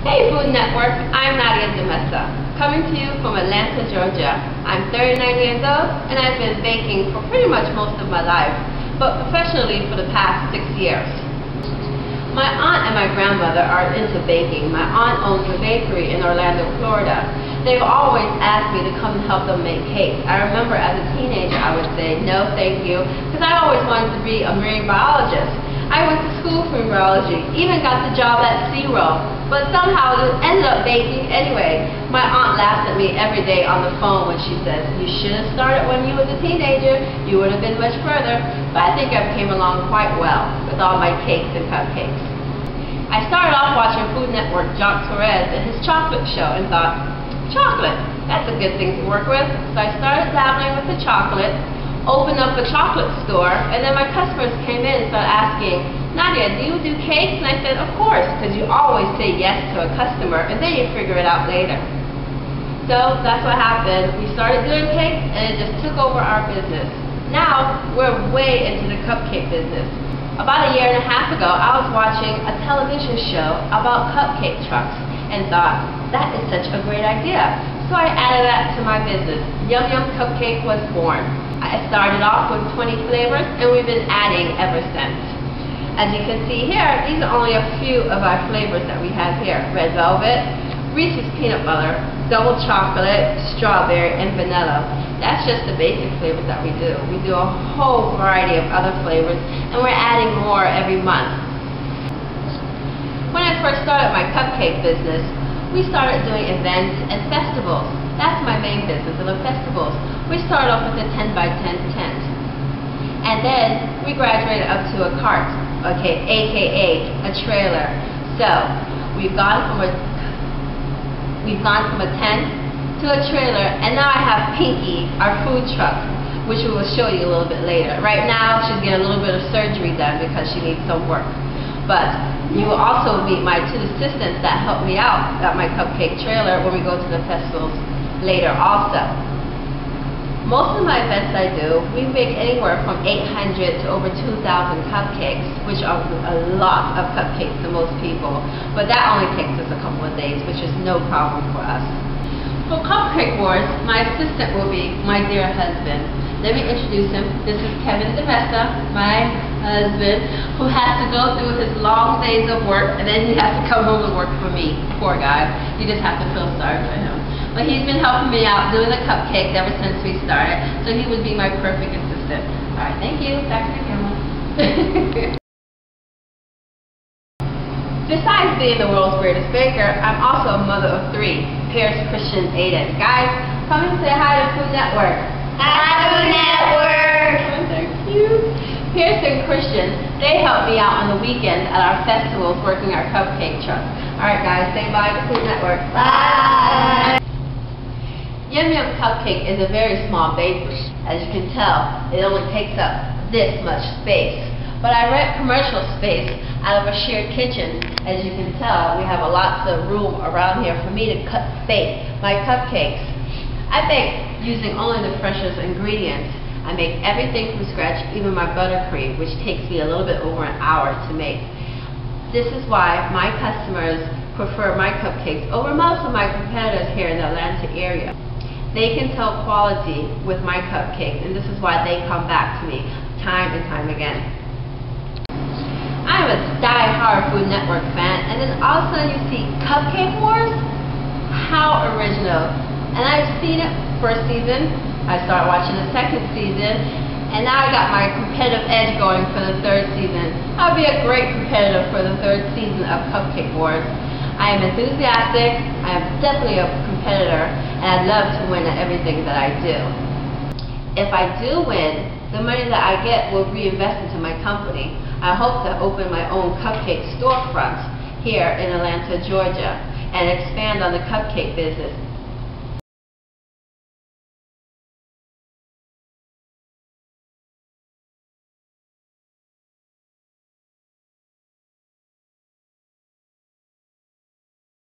Hey Food Network, I'm Nadia Demessa, coming to you from Atlanta, Georgia. I'm 39 years old and I've been baking for pretty much most of my life, but professionally for the past 6 years. My aunt and my grandmother are into baking. My aunt owns a bakery in Orlando, Florida. They've always asked me to come and help them make cakes. I remember as a teenager I would say no thank you, because I always wanted to be a marine biologist. I went to school for biology, even got the job at SeaWorld, but somehow it ended up baking anyway. My aunt laughs at me every day on the phone when she says, "You should have started when you was a teenager, you would have been much further." But I think I came along quite well with all my cakes and cupcakes. I started off watching Food Network John Torres and his chocolate show and thought, chocolate, that's a good thing to work with. So I started dabbling with the chocolate, opened up a chocolate store, and then my customers came in and started asking, "Nadia, do you do cakes?" And I said, "Of course," because you always say yes to a customer and then you figure it out later. So that's what happened. We started doing cakes and it just took over our business. Now we're way into the cupcake business. About a year and a half ago, I was watching a television show about cupcake trucks and thought, that is such a great idea. So I added that to my business. Yum Yum Cupcake was born. I started off with 20 flavors and we've been adding ever since. As you can see here, these are only a few of our flavors that we have here. Red velvet, Reese's peanut butter, double chocolate, strawberry, and vanilla. That's just the basic flavors that we do. We do a whole variety of other flavors and we're adding more every month. When I first started my cupcake business, we started doing events and festivals. That's my main business, the festivals. We started off with a 10 by 10 tent. And then we graduated up to a cart, okay, aka a trailer. So we've gone from a tent to a trailer, and now I have Pinky, our food truck, which we will show you a little bit later. Right now she's getting a little bit of surgery done because she needs some work. But you will also meet my 2 assistants that help me out at my cupcake trailer when we go to the festivals later also. Most of my events I do, we make anywhere from 800 to over 2,000 cupcakes, which are a lot of cupcakes to most people. But that only takes us a couple of days, which is no problem for us. For Cupcake Wars, my assistant will be my dear husband. Let me introduce him. This is Kevin Demessa, my husband, who has to go through his long days of work, and then he has to come home and work for me. Poor guy. You just have to feel sorry for him. But he's been helping me out doing the cupcakes ever since we started, so he would be my perfect assistant. All right, thank you. Back to the camera. Besides being the world's greatest baker, I'm also a mother of 3, Pierce, Christian, Aiden. Guys, come and say hi to Food Network. Hi, Food Network! Oh, they're cute. Pierce and Christian, they help me out on the weekends at our festivals working our cupcake truck. Alright guys, say bye to Food Network. Bye! Yum Yum Cupcake is a very small bakery. As you can tell, it only takes up this much space. But I rent commercial space out of a shared kitchen. As you can tell, we have lots of room around here for me to bake my cupcakes. I bake using only the freshest ingredients. I make everything from scratch, even my buttercream, which takes me a little bit over an hour to make. This is why my customers prefer my cupcakes over most of my competitors here in the Atlanta area. They can tell quality with my cupcakes, and this is why they come back to me time and time again. I'm a die-hard Food Network fan, and then all of a sudden you see Cupcake Wars? How original. And I've seen it first season, I started watching the second season, and now I got my competitive edge going for the 3rd season. I'll be a great competitor for the 3rd season of Cupcake Wars. I am enthusiastic, I am definitely a competitor, and I love to win at everything that I do. If I do win, the money that I get will reinvest into my company. I hope to open my own cupcake storefront here in Atlanta, Georgia, and expand on the cupcake business